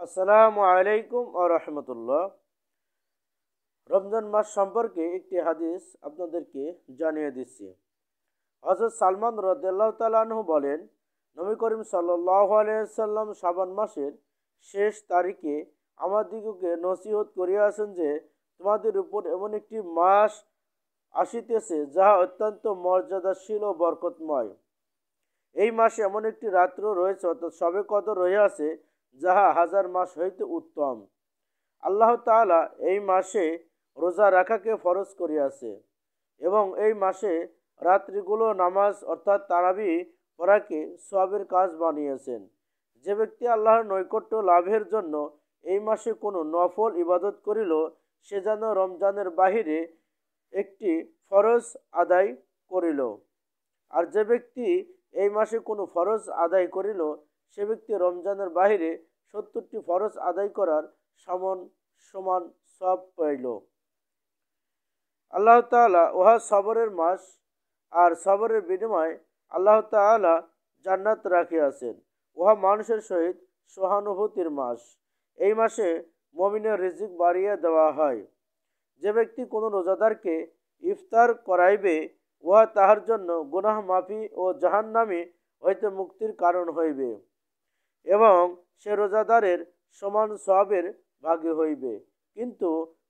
আসসালামু আলাইকুম ওয়া রাহমাতুল্লাহ। রমজান মাস সম্পর্কে একটি হাদিস আপনাদেরকে জানিয়ে দিচ্ছি। হযরত সালমান রাদিয়াল্লাহু তাআলা আনহু বলেন, নবী করিম সাল্লাল্লাহু আলাইহি সাল্লাম শাবান মাসের শেষ তারিখে আমাদিগকে নসিহত করিয়াছেন যে, তোমাদের উপর এমন একটি মাস আসিতেছে যাহা অত্যন্ত মর্যাদাশীল ও বরকতময়। এই মাসে এমন একটি রাত্র রয়েছে, অর্থাৎ শবে কদর রহিয়াছে, যাহা হাজার মাস হইতে উত্তম। আল্লাহ তাআলা এই মাসে রোজা রাখাকে ফরজ করিয়াছে এবং এই মাসে রাত্রিগুলো নামাজ অর্থাৎ তারাবি পড়াকে সওয়াবের কাজ বানিয়েছেন। যে ব্যক্তি আল্লাহর নৈকট্য লাভের জন্য এই মাসে কোনো নফল ইবাদত করিল, সে যেন রমজানের বাহিরে একটি ফরজ আদায় করিল। আর যে ব্যক্তি এই মাসে কোনো ফরজ আদায় করিল, সে ব্যক্তি রমজানের বাহিরে 70টি ফরজ আদায় করার সমান সমান সব পাইল। আল্লাহ তাআলা উহা সবরের মাস, আর সবরের বিনিময়ে আল্লাহ তাআলা জান্নাত রাখিয়াছেন। উহা মানুষের সহিত সহানুভূতির মাস। এই মাসে মুমিনের রিজিক বাড়িয়ে দেওয়া হয়। যে ব্যক্তি কোনো রোজাদারকে ইফতার করাইবে, উহা তাহার জন্য গুনাহ মাফি ও জাহান্নামী হইতে মুক্তির কারণ হইবে এবং সে রোজাদারের সমান সওয়াবের ভাগী হইবে। কিন্তু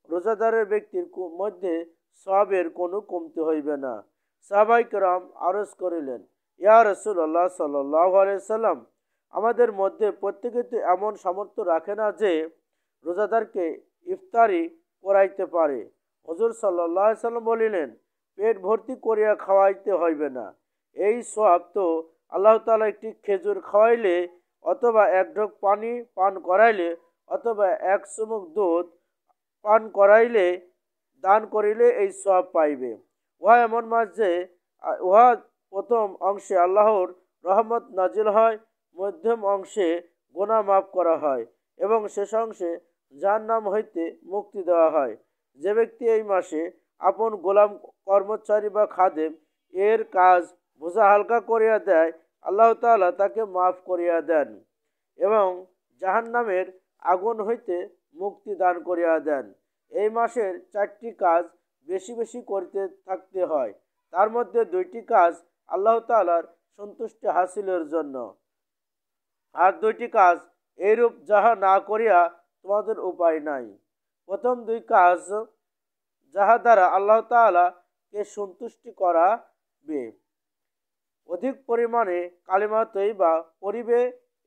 রোজাদারের ব্যক্তির মধ্যে সওয়াবের কোনো কমতি হইবে না। সাহাবায়ে কেরাম আরজ করিলেন, ইয়া রাসূলুল্লাহ সাল্লাল্লাহু আলাইহি সাল্লাম, আমাদের মধ্যে প্রত্যেকে তো এমন সামর্থ্য রাখে না যে রোজাদারকে ইফতারি করাইতে পারে। হুজুর সাল্লাল্লাহু আলাইহি সাল্লাম বলিলেন, পেট ভর্তি করিয়া খাওয়াইতে হইবে না। এই সওয়াব তো আল্লাহ তাআলা একটি খেজুর খাওয়াইলে অথবা এক ঢোক পানি পান করাইলে অথবা এক চুমুক দুধ পান করাইলে দান করিলে এই সওয়াব পাইবে। উহা এমন মাস যে উহা প্রথম অংশে আল্লাহর রহমত নাজিল হয়, মধ্যম অংশে গুনাহ মাফ করা হয় এবং শেষ অংশে জাহান্নাম হইতে মুক্তি দেওয়া হয়। যে ব্যক্তি এই মাসে আপন গোলাম, কর্মচারী বা খাদেম এর কাজ বোঝা হালকা করিয়া দেয়, আল্লাহ তাআলা তাকে মাফ করিয়া দেন এবং জাহান্নামের আগুন হইতে মুক্তি দান করিয়া দেন। এই মাসের 4টি কাজ বেশি বেশি করিতে থাকতে হয়। তার মধ্যে 2টি কাজ আল্লাহ তাআলার সন্তুষ্টি হাসিলের জন্য, আর 2টি কাজ এইরূপ যাহা না করিয়া তোমাদের উপায় নাই। প্রথম 2 কাজ যাহা দ্বারা আল্লাহ তাআলা কে সন্তুষ্টি করাবে, অধিক পরিমাণে কালিমা তৈবা পড়িবে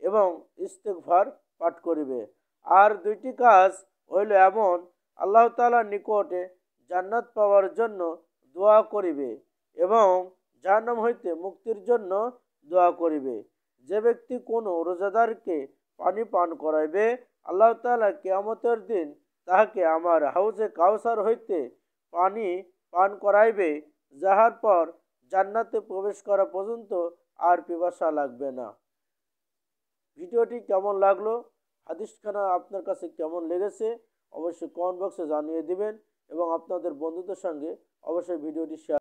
এবং ইস্তেগফার পাঠ করিবে। আর 2টি কাজ হইল এমন, আল্লাহ তাআলার নিকটে জান্নাত পাওয়ার জন্য দোয়া করিবে এবং জাহান্নাম হইতে মুক্তির জন্য দোয়া করিবে। যে ব্যক্তি কোনো রোজাদারকে পানি পান করাইবে, আল্লাহ তাআলা কিয়ামতের দিন তাহাকে আমার হাউজে কাউসার হইতে পানি পান করাইবে, যাহার পর জান্নাতে প্রবেশ করা পর্যন্ত আর পিপাসা লাগবে না। ভিডিওটি কেমন লাগলো, হাদিসখানা আপনার কাছে কেমন লেগেছে, অবশ্যই কমেন্ট বক্সে জানিয়ে দিবেন এবং আপনাদের বন্ধুদের সঙ্গে অবশ্যই ভিডিওটি শেয়ার